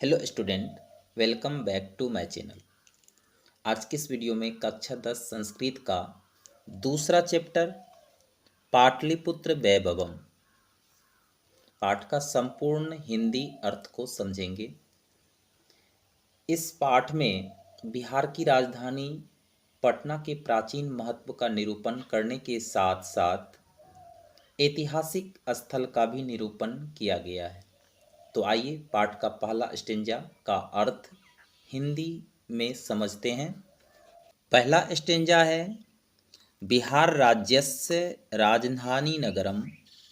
Hello student, welcome back to my channel. आज की इस वीडियो में कक्षा 10 संस्कृत का दूसरा चैप्टर पाटलिपुत्र वैभवम पाठ का संपूर्ण हिंदी अर्थ को समझेंगे। इस पाठ में बिहार की राजधानी पटना के प्राचीन महत्व का निरूपण करने के साथ साथ ऐतिहासिक स्थल का भी निरूपण किया गया है। तो आइए पाठ का पहला स्टेंजा का अर्थ हिंदी में समझते हैं। पहला स्टेंजा है, बिहार राज्यस्य राजधानी नगरम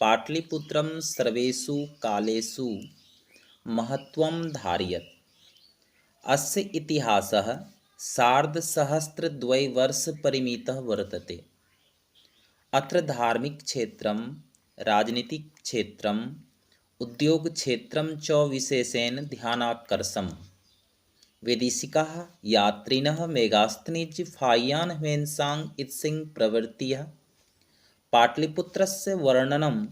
पाटलिपुत्रम सर्वेषु कालेषु महत्वं धारयत्। अस्य इतिहासः सार्धसहस्रद्वयवर्षपरिमितः वर्तते। अत्र धार्मिक क्षेत्रं, राजनीतिक क्षेत्रं, उद्योग क्षेत्रं च विशेषेण ध्यानाकर्षम्। वैदेशिकाः यात्रिणः मेगास्थनीज फायान ह्वेन्सांग इत्सिंग प्रवृत्तिः पाटलिपुत्रस्य वर्णनं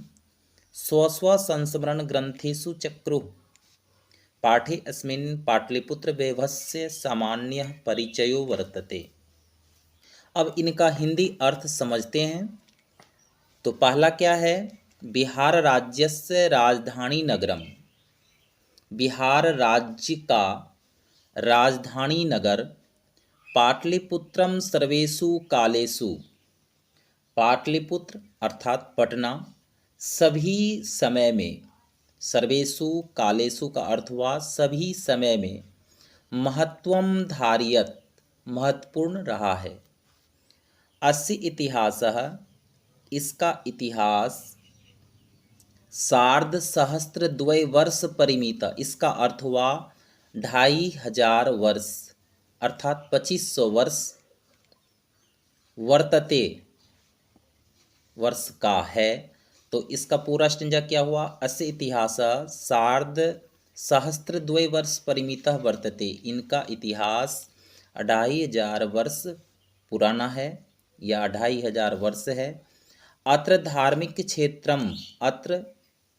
स्वस्वसंस्मरणग्रन्थेषु चक्रुः। पाठे अस्मिन् पाटलिपुत्रवैभवस्य सामान्यः परिचयो वर्तते। अब इनका हिंदी अर्थ समझते हैं। तो पहला क्या है, बिहार राज्यस्य राजधानी नगरम, बिहार राज्य का राजधानी नगर, पाटलिपुत्रम सर्वेषु कालेषु, पाटलिपुत्र अर्थात पटना सभी समय में, सर्वेषु कालेषु का अर्थ हुआ सभी समय में, महत्वम धारयत् महत्वपूर्ण रहा है। अस्य इतिहासः इसका इतिहास, सार्धसहस्रद्वयवर्ष परिमित इसका अर्थ हुआ 2500 वर्ष अर्थात 2500 वर्ष, वर्तते वर्ष का है। तो इसका पूरा स्टेंजा क्या हुआ, अस्य इतिहास सार्धसहस्रद्वयवर्ष परिमितः वर्तते, इनका इतिहास 2500 वर्ष पुराना है या 2500 वर्ष है। अत्र धार्मिक क्षेत्रम, अत्र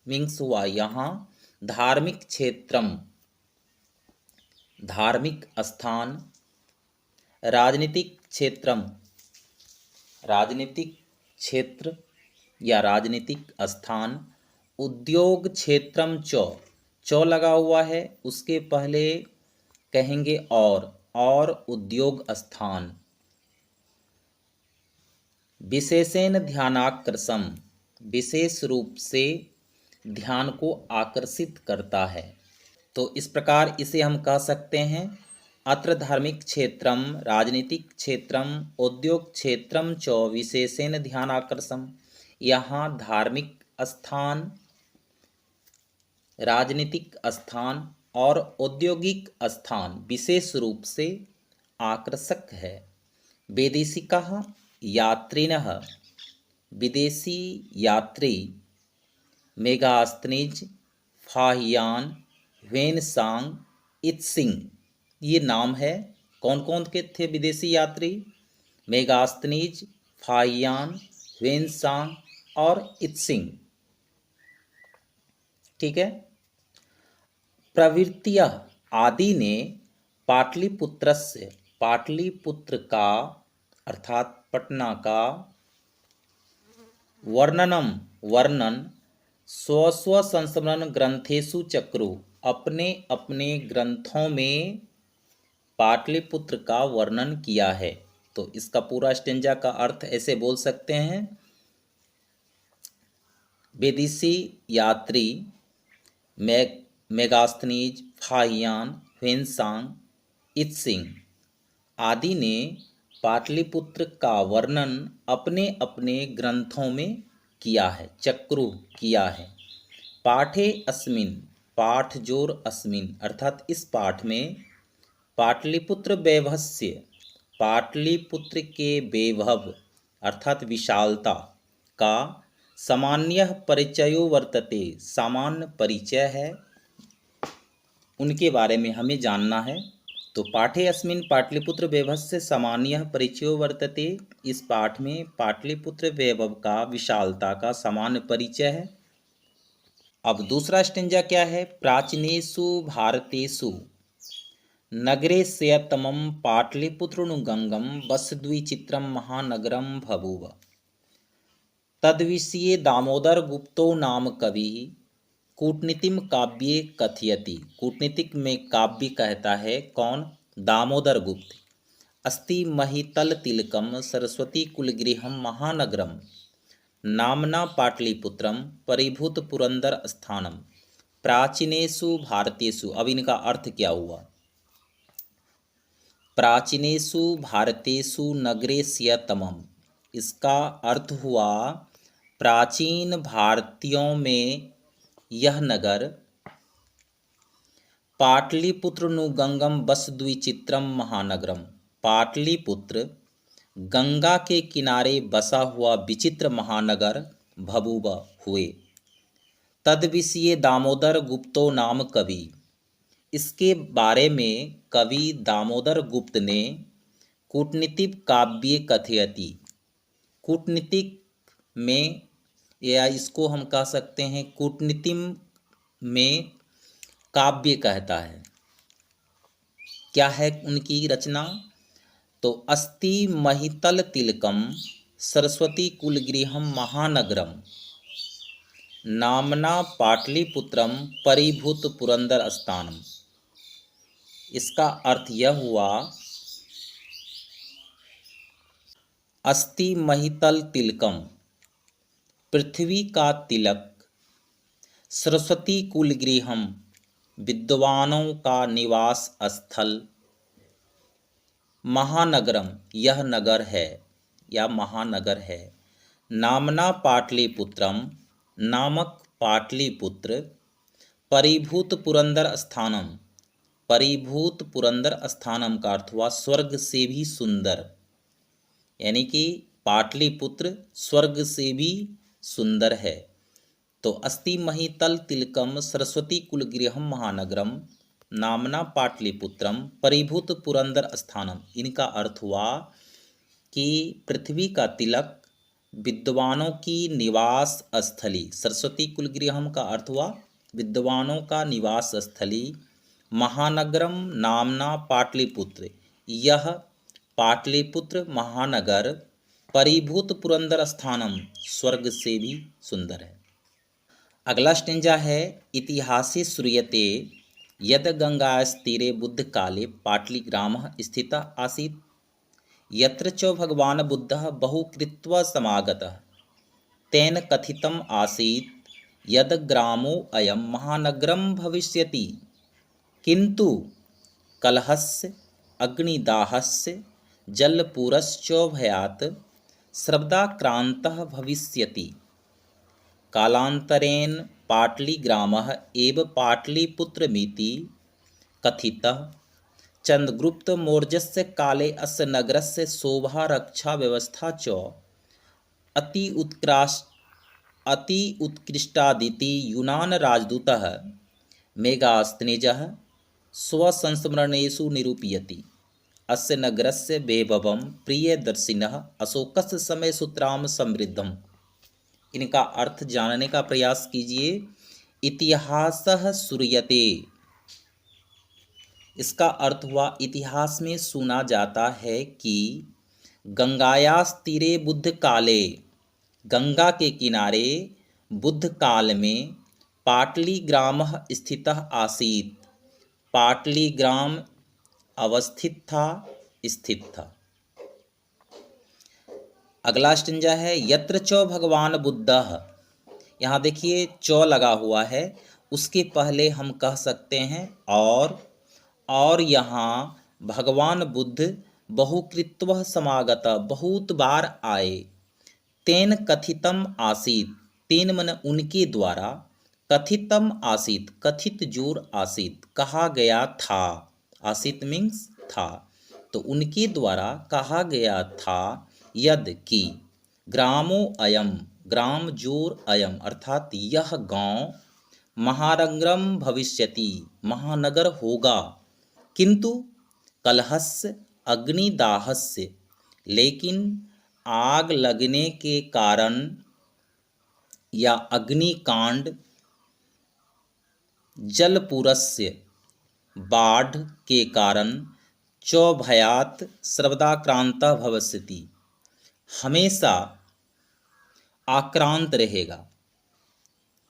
मीन्स हुआ यहाँ, धार्मिक क्षेत्रम धार्मिक स्थान, राजनीतिक क्षेत्रम राजनीतिक क्षेत्र या राजनीतिक स्थान, उद्योग क्षेत्रम चौ लगा हुआ है, उसके पहले कहेंगे और उद्योग स्थान, विशेषेण ध्यानाकर्षम विशेष रूप से ध्यान को आकर्षित करता है। तो इस प्रकार इसे हम कह सकते हैं, अत्र धार्मिक क्षेत्रम, राजनीतिक क्षेत्रम, उद्योग क्षेत्रम च विशेषेण ध्यानाकर्षम, यहाँ धार्मिक स्थान, राजनीतिक स्थान और औद्योगिक स्थान विशेष रूप से आकर्षक है। वैदेशिकाः यात्रिणः विदेशी यात्री, मेगास्थनीज फाहियान ह्वेनसांग इत्सिंग, ये नाम है। कौन कौन के थे विदेशी यात्री, मेगास्थनीज, फाहियान, ह्वेनसांग और इत्सिंग। ठीक है। प्रवृत्तियः आदि ने पाटलिपुत्रस्य, पाटलिपुत्र का अर्थात पटना का, वर्णन स्वस्व संस्मरण ग्रंथेषु चक्रु, अपने अपने ग्रंथों में पाटलिपुत्र का वर्णन किया है। तो इसका पूरा स्टेंजा का अर्थ ऐसे बोल सकते हैं, विदेशी यात्री मेगास्थनीज, फाहियान, ह्वेनसांग, इत्सिंग आदि ने पाटलिपुत्र का वर्णन अपने अपने ग्रंथों में किया है, चक्रु किया है। पाठे अस्मिन, पाठ जोर अस्मिन अर्थात इस पाठ में, पाटलिपुत्र वैभवस्य, पाटलिपुत्र के वैभव अर्थात विशालता का, सामान्य परिचयो वर्तते, सामान्य परिचय है, उनके बारे में हमें जानना है। तो पाठे अस्मिन् पाटलिपुत्र वैभवस्य सामान्यः परिचयो वर्तते, इस पाठ में पाटलिपुत्र वैभव का, विशालता का सामान्य परिचय है। अब दूसरा स्टेंजा क्या है, प्राचीनेषु भारतेषु नगरेशयतमं पाटलिपुत्रनुगंगम वसद्विचित्रं महानगरं बभूव तद्विषये दामोदर गुप्तो नाम कवि कूटनीतिम काव्ये कथयति। कूटनीतिक में काव्य कहता है कौन, दामोदर गुप्त। अस्ति महितल तिलकम सरस्वती कुलगृहम महानगरम नामना पाटलिपुत्रम परिभूत पुरंदर स्थानम प्राचीनेषु भारतेषु। अब इनका अर्थ क्या हुआ, प्राचीनेषु भारतेषु नगरेशयतमम, इसका अर्थ हुआ प्राचीन भारतीयों में यह नगर पाटलिपुत्र नुगंगम बसद्विचित्रम महानगरम, पाटलिपुत्र गंगा के किनारे बसा हुआ विचित्र महानगर भभूव हुए। तद्विषये दामोदर गुप्तो नाम कवि, इसके बारे में कवि दामोदर गुप्त ने कूटनीतिक काव्य कथयति, कूटनीतिक में या इसको हम कह सकते हैं कूटनीति में काव्य कहता है। क्या है उनकी रचना, तो अस्ति महितल तिलकम सरस्वती कुलगृहम महानगरम नामना पाटलिपुत्रम परिभूत पुरंदर स्थानम। इसका अर्थ यह हुआ, अस्ति महितल तिलकम पृथ्वी का तिलक, सरस्वती कुलगृहम विद्वानों का निवास स्थल, महानगरम यह नगर है या महानगर है, नामना पाटलिपुत्रम नामक पाटलिपुत्र, परिभूत पुरंदर स्थानम, परिभूत पुरंदर स्थानम का अर्थ हुआ स्वर्ग से भी सुंदर, यानी कि पाटलिपुत्र स्वर्ग से भी सुंदर है। तो अस्ति महितल तिलकम सरस्वती कुलगृहम महानगरम नामना पाटलिपुत्रम परिभूत पुरंदर स्थानम, इनका अर्थ हुआ कि पृथ्वी का तिलक विद्वानों की निवास स्थली, सरस्वती कुलगृहम का अर्थ हुआ विद्वानों का निवास स्थली, महानगरम नामना पाटलिपुत्र, यह पाटलिपुत्र महानगर, परिभूत पुरंदर स्थानम स्वर्ग से भी सुंदर है। अगला स्टेंजा है, इतिहासे श्रूयते यद गंगास्तीरे बुद्ध काले पाटलिग्रामः स्थितः आसीत् यत्र च भगवान् बुद्धः बहुकृत्वा समागतः तेन कथितम् आसीत् यद ग्रामो अयं महानगरं भविष्यति किन्तु कलहस्य अग्निदाहस्य जलपूरश्च भयात् सर्वदाक्रान्तः भविष्यति। कालांतरेण पाटलिग्रामः एव पाटलिपुत्रमिति कथितः। चंद्रगुप्त मौर्यस्य काले अस्य नगरस्य शोभा रक्षा व्यवस्था च अति उत्कृष्टादिति यूनान राजदूतः मेगास्त्नेजः स्वसंस्मरणेषु निरूपयति। अस्य नगरस्य वैभवं प्रियदर्शिनः अशोकस्य समयसूत्रां समृद्धम्। इनका अर्थ जानने का प्रयास कीजिए। इतिहासः श्रूयते, इसका अर्थ हुआ इतिहास में सुना जाता है कि गंगायास तीरे बुद्ध काले, गंगा के किनारे बुद्ध काल में पाटलिग्रामः स्थितः आसीत्, पाटलिग्राम अवस्थित था, स्थित था। अगला स्टेंजा है, यत्र च भगवान बुद्धः। यहाँ देखिए च लगा हुआ है, उसके पहले हम कह सकते हैं और यहाँ भगवान बुद्ध बहुकृत्वः समागत, बहुत बार आए। तेन कथितम आसीत, तेन मन उनके द्वारा, कथितम आसीत कथित जोर आसीत कहा गया था, आसीत मीन्स था, तो उनके द्वारा कहा गया था यद कि ग्रामो अयम, ग्राम जोर अयम अर्थात यह गांव, महानगरम भविष्यति महानगर होगा, किंतु कलहस्य अग्निदाहस्य लेकिन आग लगने के कारण या अग्निकांड जलपूरस्य बाढ़ के कारण चौभयात सर्वदा क्रांता भविष्यति, हमेशा आक्रांत रहेगा।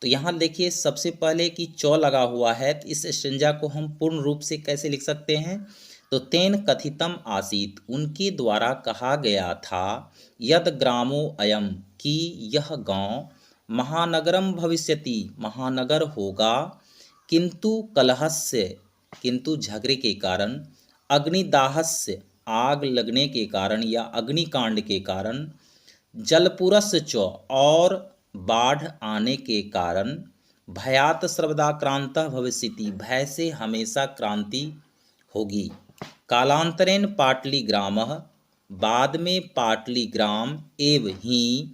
तो यहाँ देखिए सबसे पहले कि चौ लगा हुआ है, तो इस स्टेंजा को हम पूर्ण रूप से कैसे लिख सकते हैं? तो तेन कथितम आसीत, उनके द्वारा कहा गया था, यद ग्रामो अयम, कि यह गांव, महानगरम भविष्यति, महानगर होगा, किंतु कलहस्य, किंतु झगड़े के कारण, अग्निदाहस्य, आग लगने के कारण या अग्निकांड के कारण, जलपुरस्य च, और बाढ़ आने के कारण, भयात सर्वदा क्रांतः भविष्यति, भय से हमेशा क्रांति होगी। कालांतरेण पाटलीग्रामः, बाद में पाटलीग्राम एव ही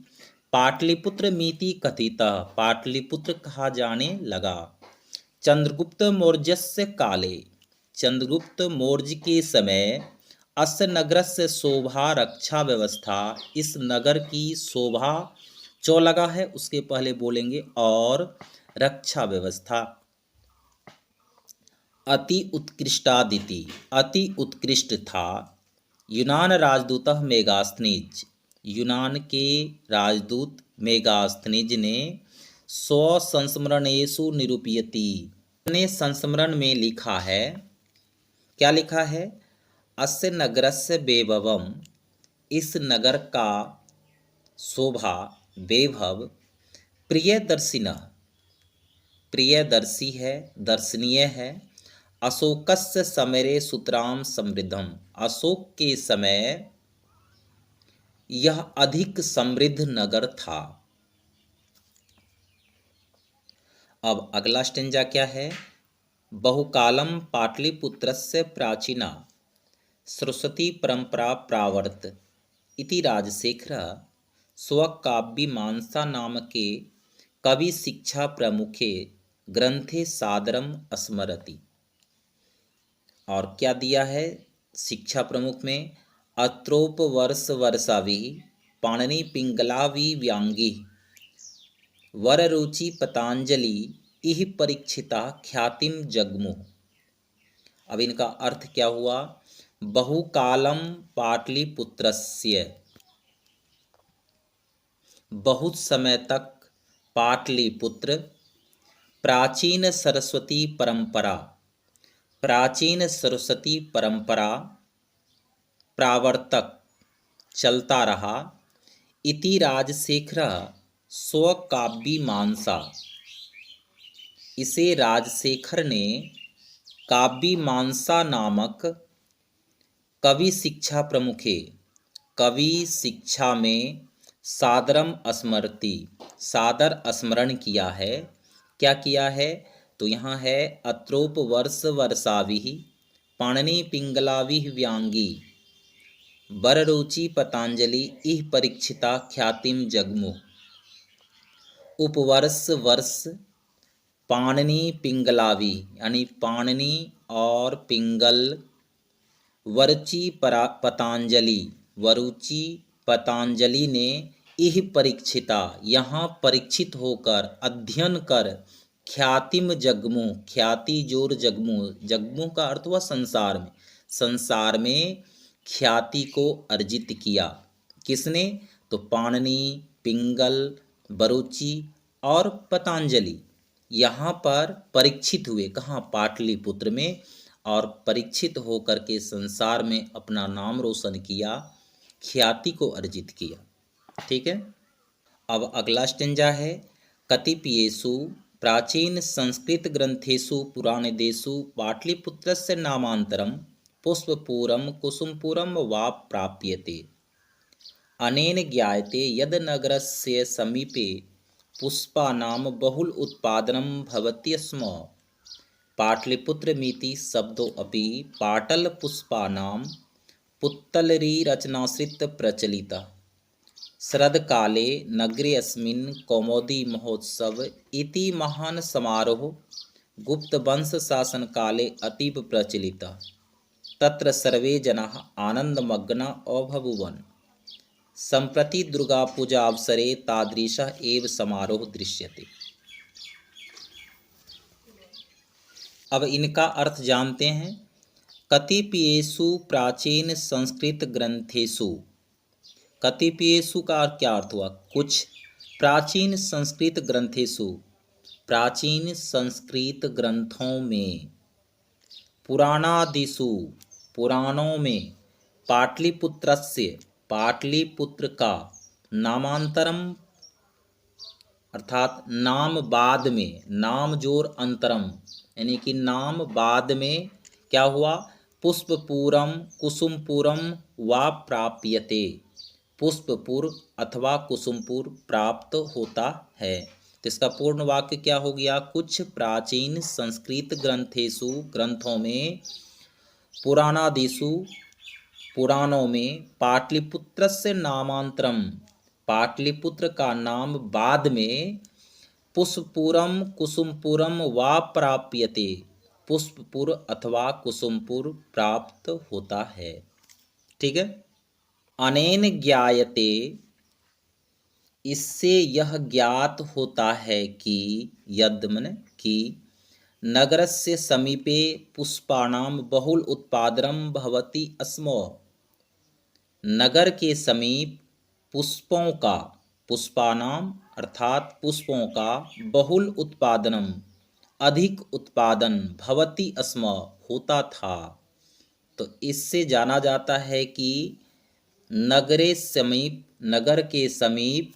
पाटलिपुत्र मिति कथितः, पाटलिपुत्र कहा जाने लगा। चंद्रगुप्त मौर्यस्य काले, चंद्रगुप्त मौर्य के समय, अस्य नगरस्य शोभा रक्षा व्यवस्था, इस नगर की शोभा, चौ लगा है उसके पहले बोलेंगे, और रक्षा व्यवस्था, अति उत्कृष्टादिति, अति उत्कृष्ट था। यूनान राजदूत मेगास्थनीज, यूनान के राजदूत मेगास्थनीज ने स्वसंस्मरणेषु निरूपयति, अपने संस्मरण में लिखा है। क्या लिखा है? अस्य नगरस्य वैभवम, इस नगर का शोभा वैभव, प्रियदर्शिनः, प्रियदर्शी है, दर्शनीय है, अशोकस्य समरे सुतराम समृद्धम, अशोक के समय यह अधिक समृद्ध नगर था। अब अगला स्टेंजा क्या है? बहुकालम पाटलिपुत्रस्य प्राचीना सरस्वती परंपरा प्रावर्त इति राजशेखरः स्वकाव्यमीमांसा नामके कवि शिक्षा प्रमुखे ग्रंथे सादरम स्मरति। और क्या दिया है शिक्षा प्रमुख में? अत्रोपवर्ष वर्षावि पाणिनि पिंगलावि व्यांगी वररुचि पतंजलि इह परीक्षिता ख्यातिम जगमु। अब इनका अर्थ क्या हुआ? बहुकालम पाटलिपुत्रस्य, बहुत समय तक पाटलिपुत्र, प्राचीन सरस्वती परंपरा, प्राचीन सरस्वती परंपरा प्रावर्तक चलता रहा, इति राजशेखरः स्वकाव्यमीमांसा, इसे राजशेखर ने काव्यमीमांसा नामक कवि शिक्षा प्रमुखे, कवि शिक्षा में सादरम स्मरति, सादर स्मरण किया है। क्या किया है? तो यहाँ है अत्रोपवर्ष वर्षावि पाणिनि पिंगलावि व्यांगी वररुचि पतंजलि इह परीक्षिता ख्यातिम जगमु। उपवर्ष वर्ष, पाणिनि पिंगलावि यानी पाणिनि और पिंगल, वरुचि पतंजलि, वरुचि पतंजलि ने इह परीक्षिता, यहाँ परीक्षित होकर, अध्ययन कर, ख्यातिम जगमु, ख्याति जोर जगमु, जगमु का अर्थ हुआ संसार में, संसार में ख्याति को अर्जित किया। किसने? तो पाणिनि, पिंगल, वरुचि और पतंजलि यहाँ पर परीक्षित हुए। कहाँ? पाटलिपुत्र में। और परीक्षित होकर के संसार में अपना नाम रोशन किया, ख्याति को अर्जित किया। ठीक है। अब अगला स्टेंजा है, कतिपयेषु प्राचीन संस्कृत ग्रंथेषु पुराणेषु पाटलिपुत्रस्य नामांतरम पुष्पपुरम कुसुमपुरम वा प्राप्यते। अनेन ज्ञायते यद नगरस्य समीपे पुष्पानां बहुल उत्पादनं भवति स्म। पाटलिपुत्रमिति शब्दोऽपि पाटलपुष्पानां पुत्तलरीरचनाश्रित प्रचलितः। शरदकाले नगरेऽस्मिन् कौमुदी महोत्सव इति महान् समारोह गुप्तवंश शासनकाले अतीव प्रचलितः। तत्र सर्वे जनाः आनन्दमग्ना अभूवन्। सम्प्रति दुर्गापूजावसरे तादृशः एव समारोह दृश्यते। अब इनका अर्थ जानते हैं। कतिपयेषु प्राचीन संस्कृत ग्रंथेषु, कतिपयेषु का क्या अर्थ हुआ? कुछ। प्राचीन संस्कृत ग्रंथेषु, प्राचीन संस्कृत ग्रंथों में। पुराणादिषु, पुराणों में। पाटलिपुत्रस्य, पाटलिपुत्र का। नामांतरम अर्थात नाम बाद में, नाम जोर अंतरम यानी कि नाम बाद में क्या हुआ? पुष्पपुरम कुसुमपुरम वा प्राप्यते, पुष्पपुर अथवा कुसुमपुर प्राप्त होता है। तो इसका पूर्ण वाक्य क्या हो गया? कुछ प्राचीन संस्कृत ग्रंथेषु, ग्रंथों में। पुराणादिषु, पुराणों में। पाटलिपुत्रस्य नामांतरम, पाटलिपुत्र का नाम बाद में। पुष्पपुरम कुसुमपुरम वा प्राप्यते, पुष्पपुर अथवा कुसुमपुर प्राप्त होता है। ठीक है। अनेन ज्ञायते, इससे यह ज्ञात होता है कि, यद मन कि, नगरस्य समीपे पुष्पाणां बहुल उत्पादनम भवति स्म, नगर के समीप पुष्पों का, पुष्पानाम अर्थात पुष्पों का, बहुल उत्पादनम अधिक उत्पादन, भवति स्म होता था। तो इससे जाना जाता है कि नगरे समीप, नगर के समीप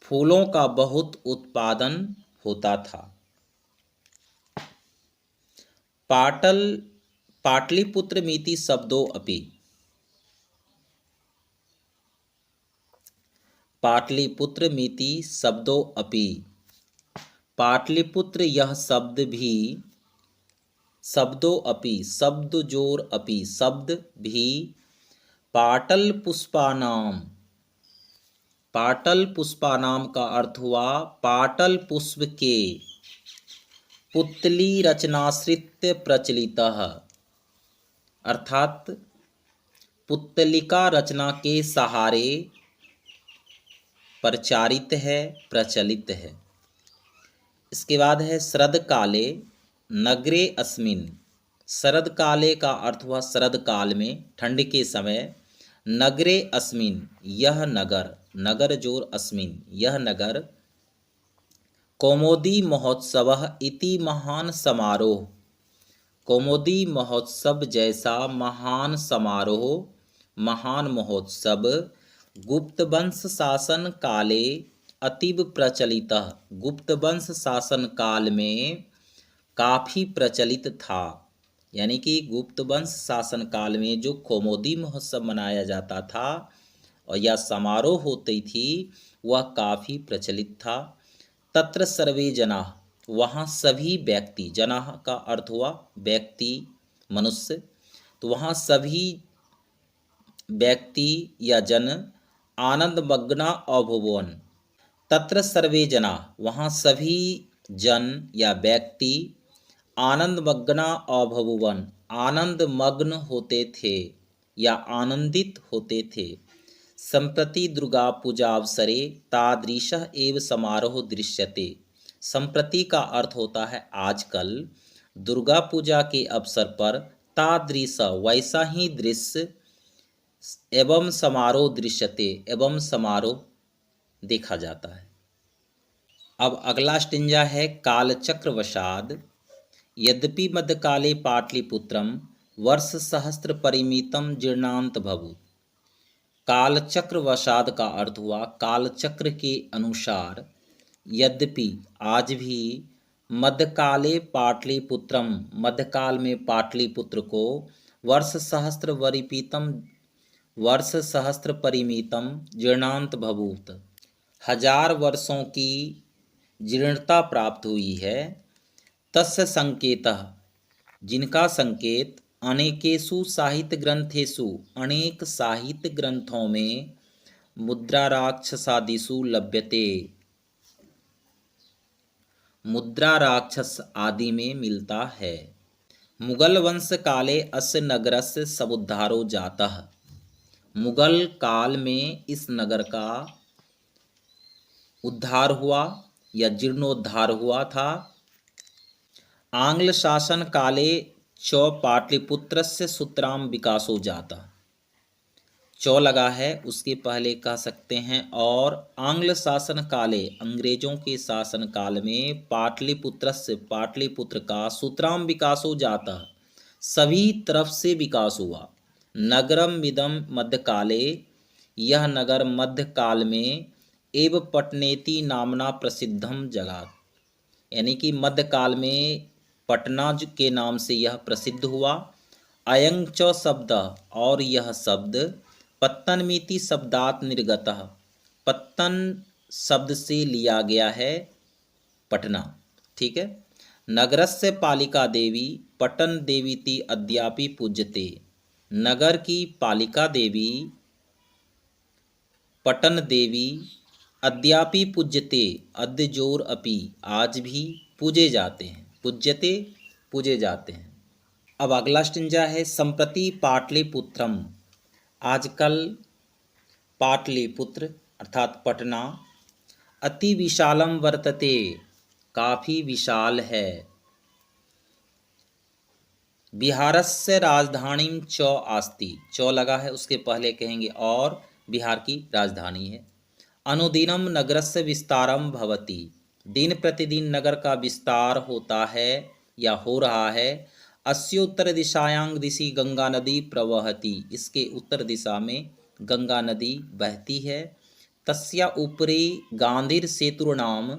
फूलों का बहुत उत्पादन होता था। पाटलिपुत्र मिति शब्दों अपि, पाटलिपुत्र मिति शब्दों अपि, पाटलिपुत्र यह शब्द भी, शब्दों अपि शब्द जोर अपि शब्द भी, पाटल पुष्पानाम, पाटल पुष्पानाम का अर्थ हुआ पाटल पुष्प के, पुतली रचनाश्रित प्रचलितः अर्थात पुतलिका रचना के सहारे प्रचारित है, प्रचलित है। इसके बाद है शरद काले नगरे अस्मिन, शरद काले का अर्थ हुआ शरद काल में, ठंड के समय। नगरे अस्मिन यह नगर, नगर जोर अस्मिन यह नगर। कौमुदी महोत्सव इति महान समारोह, कौमुदी महोत्सव जैसा महान समारोह, महान महोत्सव। गुप्त वंश शासन काले अतीव प्रचलित, गुप्त वंश शासन काल में काफ़ी प्रचलित था। यानी कि गुप्त वंश शासन काल में जो कौमुदी महोत्सव मनाया जाता था और या समारोह होती थी वह काफ़ी प्रचलित था। तत्र सर्वे जना, वहाँ सभी व्यक्ति, जना का अर्थ हुआ व्यक्ति, मनुष्य, तो वहाँ सभी व्यक्ति या जन आनंदमग्ना अभुवन। तत्र सर्वे जना, वहाँ सभी जन या व्यक्ति आनंदमग्ना अभुवन, आनंदमग्न होते थे या आनंदित होते थे। संप्रति दुर्गा पूजा अवसरे तादृशः एव समारोह दृश्यते, संप्रति का अर्थ होता है आजकल, दुर्गा पूजा के अवसर पर तादृश वैसा ही दृश्य, एवं समारोह दृश्यते एवं समारोह देखा जाता है। अब अगला स्टिंजा है कालचक्रवशाद। यद्यपि मध्यकाले पाटलिपुत्रम वर्ष सहस्त्र परिमितम जीर्णांत भभूत, कालचक्रवशाद का अर्थ हुआ कालचक्र के अनुसार। यद्यपि आज भी, मध्यकाले पाटलिपुत्रम मध्यकाल में पाटलिपुत्र को, वर्ष सहस्त्र वरिपीतम वर्ष सहस्त्र परिमितम जीर्णांत भभूत, 1000 वर्षों की जीर्णता प्राप्त हुई है। तस्य संकेतः, जिनका संकेत, अनेकेषु साहित्य ग्रंथेषु, अनेक साहित्य ग्रंथों में, मुद्रा राक्षसादिषु लभ्यते, मुद्रा राक्षस आदि में मिलता है। मुगल वंश काले अस्य नगरस्य समुद्धारो जातः, मुगल काल में इस नगर का उद्धार हुआ। या जीर्णोद्धार हुआ था। आंग्ल शासन काले च पाटलिपुत्रस्य सुतराम विकासो जाता। चौ लगा है, उसके पहले कह सकते हैं और आंग्ल शासन काले, अंग्रेजों के शासन काल में पाटलिपुत्र से, पाटलिपुत्र का सुतराम विकासो जाता, सभी तरफ से विकास हुआ। नगरम इदम मध्यकाले, यह नगर मध्यकाल में एव पटनेति नामना प्रसिद्धम जगात, यानी कि मध्यकाल में पटना के नाम से यह प्रसिद्ध हुआ। अयं च शब्द, और यह शब्द पत्तनमिति शब्दात निर्गतः, पत्तन शब्द से लिया गया है, पटना। ठीक है। नगरस्य पालिका देवी पटन देवीति अद्यापि पूज्यते, नगर की पालिका देवी पटन देवी अद्यापि पूज्यते, अद्य जोर अपि, आज भी पूजे जाते हैं, पूज्यते पूजे जाते हैं। अब अगला स्टिंजा है संप्रति पाटलिपुत्रम, आजकल पाटलिपुत्र अर्थात पटना अति विशालम वर्तते, काफ़ी विशाल है। बिहारस्य राजधानी च आस्ति, चौ लगा है, उसके पहले कहेंगे और बिहार की राजधानी है। अनुदिनम नगरस्य विस्तारम भवति, दिन प्रतिदिन नगर का विस्तार होता है या हो रहा है। अस्य उत्तर दिशायांग दिशि गंगा नदी प्रवहति, इसके उत्तर दिशा में गंगा नदी बहती है। तस्या उपरि गांधीर सेतुर्नाम,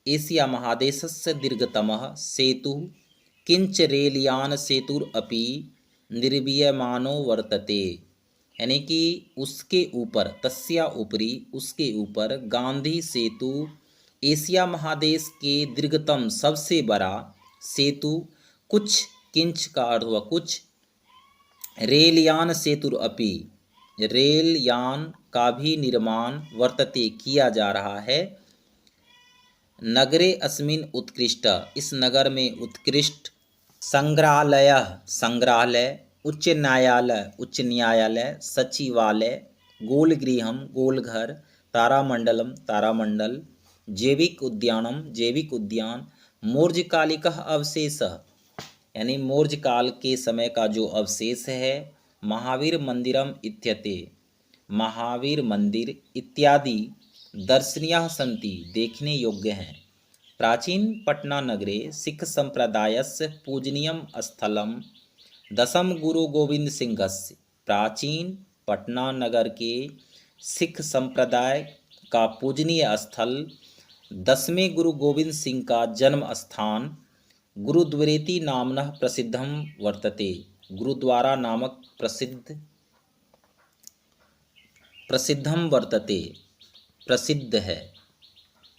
एशिया महादेशस्य दीर्घतमः सेतुः, किंच रेलयान सेतुर अपि निर्मीयमानो वर्तते, यानी कि उसके ऊपर, तस्या उपरी, उसके ऊपर, गांधी सेतु, एशिया महादेश के दीर्घतम सबसे बड़ा सेतु, कुछ, किंच का अर्थ हुआ कुछ, रेलयान सेतुर अपि, रेल यान का भी निर्माण वर्तते किया जा रहा है। नगरे अस्मिन उत्कृष्ट, इस नगर में उत्कृष्ट, संग्रहालय, संग्रहालय, उच्च न्यायालय, उच्च न्यायालय, सचिवालय, गोलगृहम, गोलघर, तारामंडलम, तारामंडल, जैविक उद्यानम, जैविक उद्यान, मौर्यकालिकः अवशेषः, यानी मौर्य काल के समय का जो अवशेष है। महावीर मंदिरम इत्यते, महावीर मंदिर इत्यादि दर्शनीय सन्ति, देखने योग्य हैं। प्राचीन पटना नगरे सिख संप्रदायस्य पूजनीयम स्थलम दशम गुरु गोविंद सिंहस्य, प्राचीन पटना नगर के सिख संप्रदाय का पूजनीय स्थल 10वें गुरु गोविंद सिंह का जन्म स्थान गुरुद्वारेति नामनः प्रसिद्धम वर्तते, गुरुद्वारा नामक प्रसिद्धम वर्तते, प्रसिद्ध है,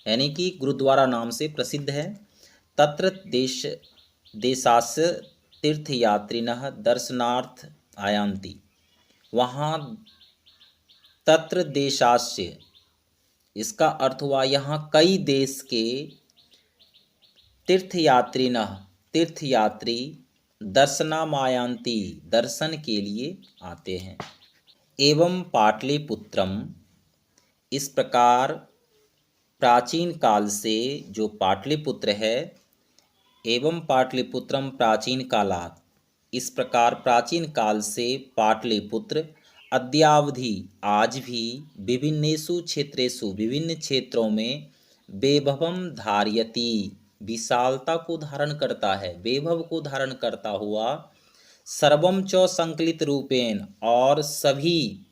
यानी कि गुरुद्वारा नाम से प्रसिद्ध है। तत्र देशास्य तीर्थयात्रिनः दर्शनार्थ आयान्ति, वहाँ तत्र देशास्य, इसका अर्थ हुआ यहाँ कई देश के तीर्थयात्रिनः, तीर्थयात्री, दर्शनामायांति, दर्शन के लिए आते हैं। एवं पाटलिपुत्रम, इस प्रकार प्राचीन काल से जो पाटलिपुत्र है, एवं पाटलिपुत्रम प्राचीन कालात्, इस प्रकार प्राचीन काल से पाटलिपुत्र अद्यावधि, आज भी, विभिन्नेषु क्षेत्रेषु, विभिन्न क्षेत्रों में, वैभवम धारयति, विशालता को धारण करता है, वैभव को धारण करता हुआ, सर्वम च संकलित रूपेण, और सभी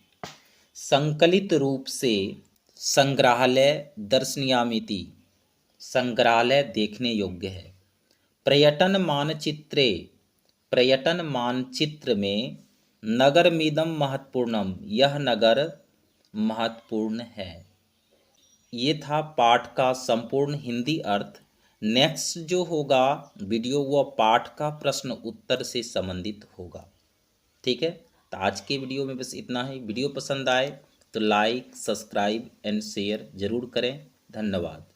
संकलित रूप से, संग्रहालय दर्शनीयामिति, संग्रहालय देखने योग्य है। पर्यटन मानचित्रे, पर्यटन मानचित्र में नगरमिदं महत्वपूर्णम, यह नगर महत्वपूर्ण है। ये था पाठ का संपूर्ण हिंदी अर्थ। नेक्स्ट जो होगा वीडियो वह पाठ का प्रश्न उत्तर से संबंधित होगा। ठीक है, तो आज के वीडियो में बस इतना ही। वीडियो पसंद आए तो लाइक, सब्सक्राइब एंड शेयर जरूर करें। धन्यवाद।